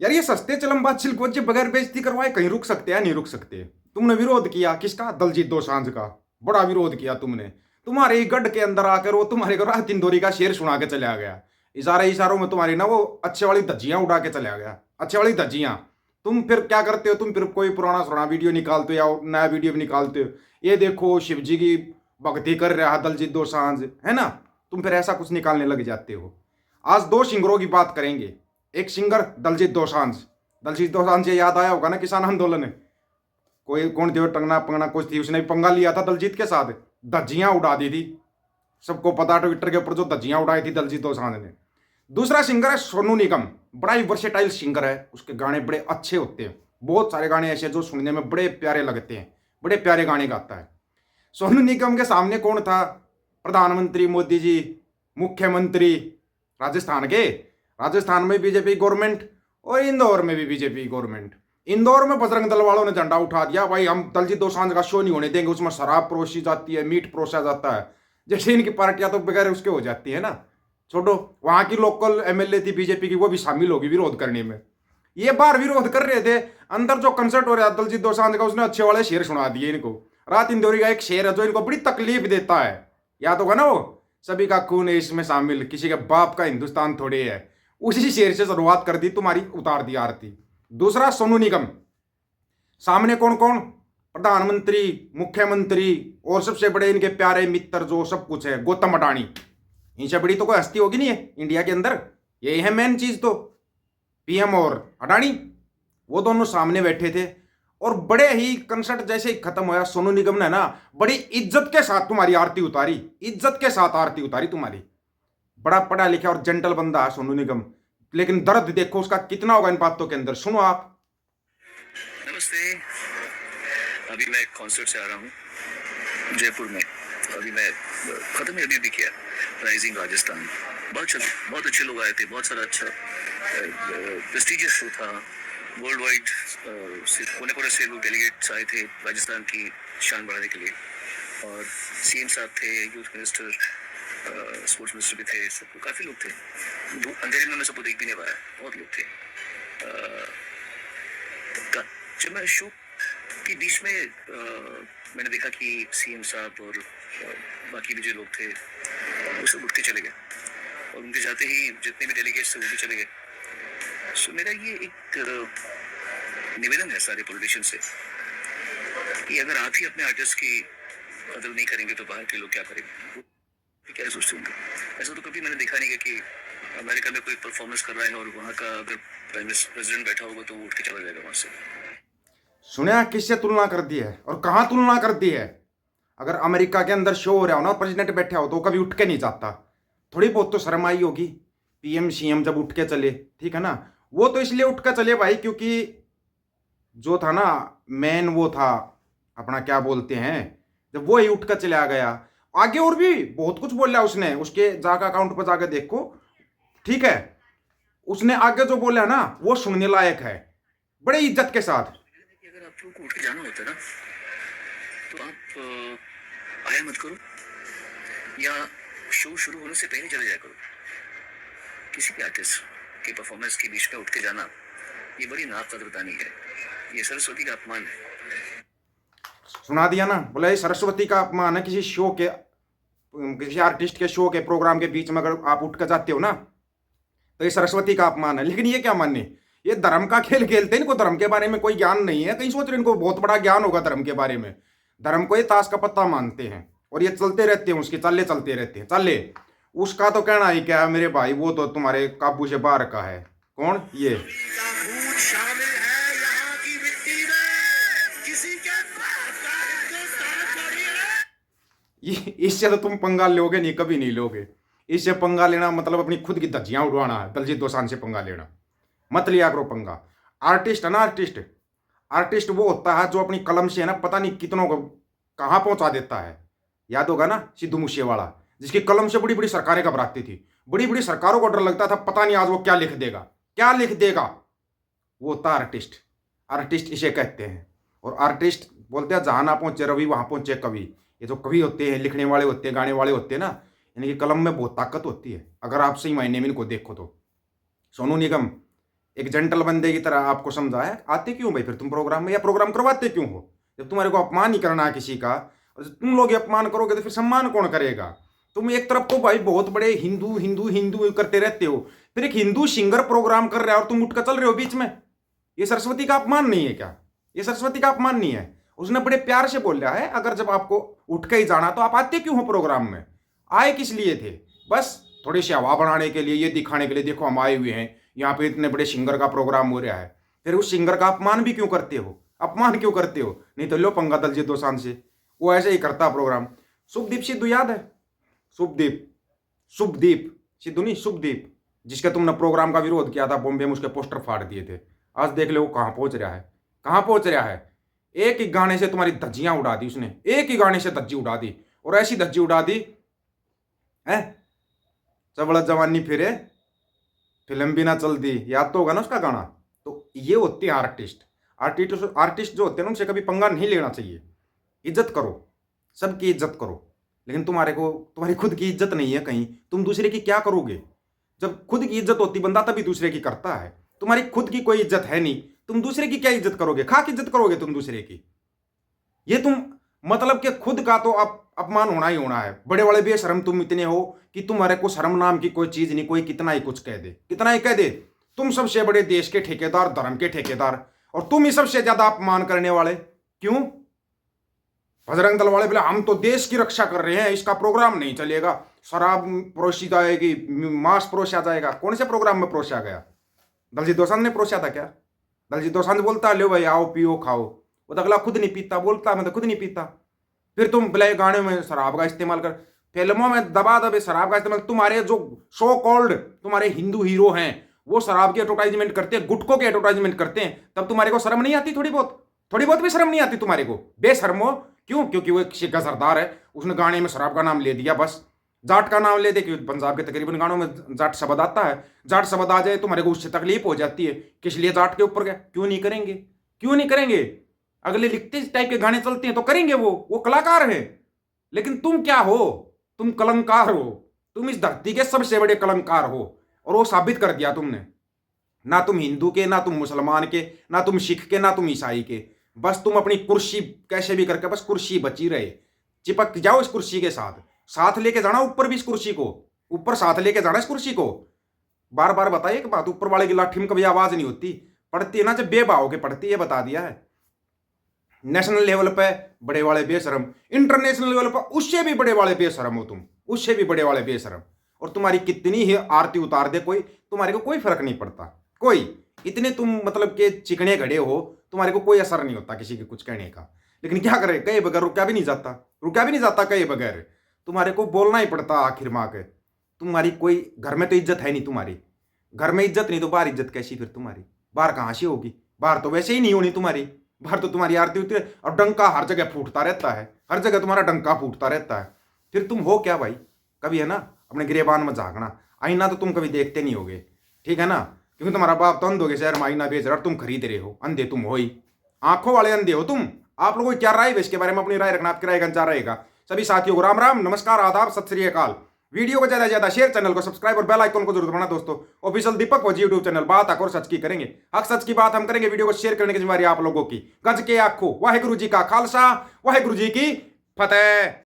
यार ये सस्ते चलम सिलकोच बगैर बेइज्जती करवाए कहीं रुक सकते हैं नहीं रुक सकते। तुमने विरोध किया किसका? दलजीत दोसांझ का बड़ा विरोध किया तुमने। तुम्हारे ही गढ़ के अंदर आकर वो तुम्हारे को रात इंदौरी का शेर सुना के चला गया। इशारों में तुम्हारी ना वो अच्छे वाली धज्जियां उड़ा के चला गया। अच्छे वाली धज्जियां। तुम फिर क्या करते हो? तुम फिर कोई पुराना सुना वीडियो निकालते हो या नया वीडियो भी निकालते हो। ये देखो शिव जी की भक्ति कर रहा है दलजीत दोसांझ, है ना? तुम फिर ऐसा कुछ निकालने लग जाते हो। आज दो सिंगरों की बात करेंगे। एक सिंगर दलजीत दोसांझ। दलजीत दोसांझ से याद आया होगा ना किसान आंदोलन। कोई कौन थी वो टंगना पंगना कुछ थी, उसने भी पंगा लिया था दलजीत के साथ। धज्जियां उड़ा दी थी। सबको पता ट्विटर के ऊपर जो धज्जियां उड़ाई थी दलजीत दोसांझ ने। दूसरा सिंगर है सोनू निगम। बड़ा ही वर्सेटाइल सिंगर है। उसके गाने बड़े अच्छे होते हैं। बहुत सारे गाने ऐसे जो सुनने में बड़े प्यारे लगते हैं। बड़े प्यारे गाने गाता है। सोनू निगम के सामने कौन था? प्रधानमंत्री मोदी जी, मुख्यमंत्री राजस्थान के। राजस्थान में बीजेपी गवर्नमेंट और इंदौर में भी बीजेपी गवर्नमेंट। इंदौर में बजरंग दल वालों ने झंडा उठा दिया, भाई हम दलजीत दोसांझ का शो नहीं होने देंगे, उसमें शराब परोसी जाती है, मीट परोसा जाता है। जैसे इनकी पार्टियां तो बगैर उसके हो जाती है ना। छोड़ो, वहां की लोकल एमएलए थी बीजेपी की, वो भी शामिल होगी विरोध करने में। ये बाहर विरोध कर रहे थे, अंदर जो कंसर्ट हो रहा है दलजीत दोसांझ का, उसने अच्छे वाले शेर सुना दिए इनको। रात इंदौरी का एक शेर है जो इनको बड़ी तकलीफ देता है। याद होगा ना वो, सभी का खून है इसमें शामिल, किसी के बाप का हिंदुस्तान थोड़े है। उसी शेर से शुरुआत कर दी तुम्हारी, उतार दी आरती। दूसरा सोनू निगम। सामने कौन कौन? प्रधानमंत्री, मुख्यमंत्री और सबसे बड़े इनके प्यारे मित्र जो सब कुछ है, गौतम अडानी। इनसे बड़ी तो कोई हस्ती होगी नहीं है इंडिया के अंदर। यही है मेन चीज तो, पीएम और अडानी। वो दोनों सामने बैठे थे और बड़े ही कंसर्ट जैसे ही खत्म होया, सोनू निगम ने ना बड़ी इज्जत के साथ तुम्हारी आरती उतारी। इज्जत के साथ आरती उतारी तुम्हारी। बड़ा पढ़ा लिखा और जेंटल बंदा है सोनू निगम, लेकिन दर्द देखो उसका कितना होगा इन बातों के अंदर। सुनो आप। नमस्ते। अभी मैं कॉन्सर्ट से आ रहा हूँ जयपुर में। अभी मैं खत्म ही अभी भी किया, राइजिंग राजस्थान। बहुत अच्छे लोग आए थे, बहुत सारा अच्छा प्रेस्टिजियस शो था। वर्ल्ड वाइड कोने कोने से लोग डेलीगेट्स आए थे राजस्थान की शान बढ़ाने के लिए। और सीएम साहब थे, यूथ मिनिस्टर, स्पोर्ट्स मिनिस्टर भी थे, सब काफ़ी लोग थे। अंधेरे में मैं सबको देख भी नहीं पाया, बहुत लोग थे। जब मैं शो के बीच में मैंने देखा कि सीएम साहब और बाकी भी जो लोग थे वो सब उठ के चले गए, और उनके जाते ही जितने भी डेलीगेट्स थे वो भी चले गए। सो मेरा ये एक निवेदन है सारे पॉलिटिशियन से कि अगर आप ही अपने आर्टिस्ट की कदर नहीं करेंगे तो बाहर के लोग क्या करेंगे? क्या सोचते होंगे? ऐसा तो कभी मैंने देखा नहीं कि अमेरिका में कोई परफॉर्मेंस कर रहा है और वहाँ का अगर प्रेसिडेंट बैठा होगा तो वो उठ के चला जाएगा वहाँ से। सुना किससे तुलना कर दी है और कहां तुलना कर दी है? अगर अमेरिका के अंदर शो हो रहा हो ना, प्रेसिडेंट बैठा हो, तो कभी उठ के नहीं जाता। थोड़ी बहुत तो शर्म आई होगी। पीएम सीएम जब उठ के चले, ठीक है ना, वो तो इसलिए उठ के चले भाई क्योंकि जो था ना मेन, वो था अपना क्या बोलते हैं, जब वो ही उठ कर चला गया। आगे और भी बहुत कुछ बोला उसने, उसके जाकर अकाउंट पर जाकर देखो, ठीक है। उसने आगे जो बोला ना वो सुनने लायक है, बड़े इज्जत के साथ। अगर आप लोगों को उठ के जाना होता है ना तो आप आया मत करो, या शो शुरू होने से पहले चले जाया करो। किसी भी आर्टिस्ट के परफॉर्मेंस के बीच में उठ के जाना ये बड़ी नाकदरदानी है, ये सरस्वती का अपमान है। सुना दिया ना, बोला ये सरस्वती का अपमान है। किसी शो के, किसी आर्टिस्ट के शो के प्रोग्राम के बीच में अगर आप उठ कर जाते हो ना तो ये सरस्वती का अपमान है। लेकिन ये क्या मानने, ये धर्म का खेल खेलते हैं, इनको धर्म के बारे में कोई ज्ञान नहीं है। कहीं सोच रहे इनको बहुत बड़ा ज्ञान होगा धर्म के बारे में। धर्म को ये ताश का पत्ता मानते हैं और ये चलते रहते हैं, उसके चाले चलते रहते हैं चाले। उसका तो कहना ही क्या है मेरे भाई, वो तो तुम्हारे काबू से बाहर का है। कौन? ये इससे तो तुम पंगा लोगे नहीं, कभी नहीं लोगे। इससे पंगा लेना मतलब अपनी खुद की धज्जियां उड़वाना है। दलजीत दोसांझ से पंगा लेना मत लिया करो पंगा। आर्टिस्ट है ना, आर्टिस्ट, आर्टिस्ट वो होता है जो अपनी कलम से है ना पता नहीं कितनों को कहाँ पहुंचा देता है। याद होगा ना सिद्धू मूसेवाला, जिसकी कलम से बड़ी बड़ी सरकारें घबराती थी। बड़ी बड़ी सरकारों को डर लगता था पता नहीं आज वो क्या लिख देगा, क्या लिख देगा। वो होता आर्टिस्ट। आर्टिस्ट इसे कहते हैं। और आर्टिस्ट बोलते हैं जहां ना पहुंचे रवि वहां पहुंचे कवि। ये जो कवि होते हैं, लिखने वाले होते हैं, गाने वाले होते हैं ना, इनकी कलम में बहुत ताकत होती है अगर आप सही मायने में इनको देखो तो। सोनू निगम एक जेंटल बंदे की तरह आपको समझाया, आते क्यों भाई फिर तुम प्रोग्राम में, या प्रोग्राम करवाते क्यों हो? जब तुम्हारे को अपमान ही करना है किसी का, और जब तुम लोग ये अपमान करोगे तो फिर सम्मान कौन करेगा? तुम एक तरफ तो भाई बहुत बड़े हिंदू हिंदू हिंदू करते रहते हो, फिर एक हिंदू सिंगर प्रोग्राम कर रहा है और तुम उठ कर चल रहे हो बीच में। ये सरस्वती का अपमान नहीं है क्या? ये सरस्वती का अपमान नहीं है? उसने बड़े प्यार से बोला है, अगर जब आपको उठ के ही जाना तो आप आते क्यों हो प्रोग्राम में? आए किस लिए थे? बस थोड़ी सी हवा बनाने के लिए, ये दिखाने के लिए, देखो हम आए हुए हैं, यहाँ पे इतने बड़े सिंगर का प्रोग्राम हो रहा है। फिर उस सिंगर का अपमान भी क्यों करते हो? अपमान क्यों करते हो? नहीं तो लो पंगा दलजीत दोसांझ से, वो ऐसे ही करता प्रोग्राम। शुभदीप सिद्धू याद है? शुभदीप शुभदीप सिद्धू नहीं, शुभदीप, जिसका तुमने प्रोग्राम का विरोध किया था बॉम्बे में, उसके पोस्टर फाड़ दिए थे। आज देख लो वो कहाँ पहुंच रहा है, कहाँ पहुंच रहा है। एक ही गाने से तुम्हारी धज्जियां उड़ा दी उसने, एक ही गाने से धज्जी उड़ा दी, और ऐसी धज्जी उड़ा दी है, चबड़ा जवानी फिरे फिल्म भी ना चल दी, याद तो होगा ना उसका गाना। तो ये होते हैं आर्टिस्ट। आर्टिस्ट जो होते हैं ना, उनसे कभी पंगा नहीं लेना चाहिए। इज्जत करो, सबकी इज्जत करो, लेकिन तुम्हारी खुद की इज्जत नहीं है कहीं, तुम दूसरे की क्या करोगे? जब खुद की इज्जत होती बंदा तभी दूसरे की करता है। तुम्हारी खुद की कोई इज्जत है नहीं, तुम दूसरे की क्या इज्जत करोगे? खाक इज्जत करोगे तुम दूसरे की? ये तुम मतलब कि खुद का तो अपमान होना ही होना है। बड़े बड़े बेशरम तुम इतने हो कि तुम्हारे को शर्म नाम की कोई चीज नहीं, कोई कितना ही कुछ कह दे, कितना ही कह दे। तुम सबसे बड़े देश के ठेकेदार, धर्म के ठेकेदार, और तुम ही सबसे ज्यादा अपमान करने वाले। क्यों? बजरंग दल वाले बोले हम तो देश की रक्षा कर रहे हैं, इसका प्रोग्राम नहीं चलेगा, शराब परोसी जाएगी, मांस परोसा जाएगा। कौन से प्रोग्राम में परोसा गया? दलजीत दोसांझ ने परोसा था क्या? दलजीत दोसांझ बोलता लो भाई आओ पियो खाओ, वो तो अगला खुद नहीं पीता, बोलता मैं तो खुद नहीं पीता। फिर तुम प्ले गाने में शराब का इस्तेमाल कर, फिल्मों में दबा दबे शराब का इस्तेमाल। तुम्हारे जो सो कॉल्ड तुम्हारे हिंदू हीरो हैं वो शराब की एडवर्टाइजमेंट करते हैं, गुटखों की एडवर्टाइजमेंट करते हैं, तब तुम्हारे को शर्म नहीं आती? थोड़ी बहुत भी शर्म नहीं आती तुम्हारे को? बेशर्मो। क्यों? क्योंकि वो एक सिक्का सरदार है, उसने गाने में शराब का नाम ले दिया, बस जाट का नाम ले दे, क्योंकि पंजाब के तकरीबन गानों में जाट शब्द आता है। जाट शब्द आ जाए तुम्हारे को उससे तकलीफ हो जाती है, किस लिए जाट के ऊपर गया? क्यों नहीं करेंगे? क्यों नहीं करेंगे? अगले लिखते इस टाइप के गाने चलते हैं तो करेंगे, वो कलाकार है। लेकिन तुम क्या हो? तुम कलंकार हो, तुम इस धरती के सबसे बड़े कलंकार हो, और वो साबित कर दिया तुमने। ना तुम हिंदू के, ना तुम मुसलमान के, ना तुम सिख के, ना तुम ईसाई के, बस तुम अपनी कुर्सी कैसे भी करके बस कुर्सी बची रहे। चिपक जाओ इस कुर्सी के साथ, साथ लेके जाना ऊपर भी इस कुर्सी को, ऊपर साथ लेके जाना इस कुर्सी को। बार बार बताइए एक बात, ऊपर वाले की लाठी में कभी आवाज नहीं होती, पड़ती है ना जब बेबाव के पड़ती है, बता दिया है। नेशनल लेवल पे बड़े वाले बेशरम, इंटरनेशनल लेवल पर उससे भी बड़े वाले बेशरम हो तुम, उससे भी बड़े वाले बेशरम। और तुम्हारी कितनी ही आरती उतार दे कोई, तुम्हारे को कोई फर्क नहीं पड़ता। कोई इतने तुम मतलब के चिकने घड़े हो, तुम्हारे को कोई असर नहीं होता किसी के कुछ कहने का। लेकिन क्या करे, कहे बगैर रुका भी नहीं जाता, रुका भी नहीं जाता कहे बगैर, तुम्हारे को बोलना ही पड़ता आखिर माँ के। तुम्हारी कोई घर में तो इज्जत है नहीं, तुम्हारी घर में इज्जत नहीं तो बाहर इज्जत कैसी फिर तुम्हारी? बाहर कहाँ से होगी? बाहर तो वैसे ही नहीं होनी तुम्हारी, बाहर तो तुम्हारी आरती होती है और डंका हर जगह फूटता रहता है, हर जगह तुम्हारा डंका फूटता रहता है। फिर तुम हो क्या भाई? कभी है ना अपने गिरेबान में झांकना, आईना तो तुम कभी देखते नहीं होगे, ठीक है ना? क्योंकि तुम्हारा बाप तो अंधों के शहर में आईना बेच रहा और तुम खरीद रहे हो, अंधे तुम हो ही, आंखों वाले अंधे हो तुम। आप लोगों की क्या राय है इसके बारे में? अपनी राय रखना, आपकी राय का इंतजार रहेगा। सभी साथियों को राम राम, नमस्कार, आदाब, सत श्री अकाल। वीडियो को ज्यादा से ज्यादा शेयर, चैनल को सब्सक्राइब और बेल आइकन को जरूर दबाना दोस्तों। ऑफिशियल दीपक फौजी यूट्यूब चैनल, बात हक और सच की करेंगे, हक सच की बात हम करेंगे। वीडियो को शेयर करने की जिम्मेदारी आप लोगों की। गज के आखो वाहेगुरु जी का खालसा, वाहेगुरु जी की फतेह।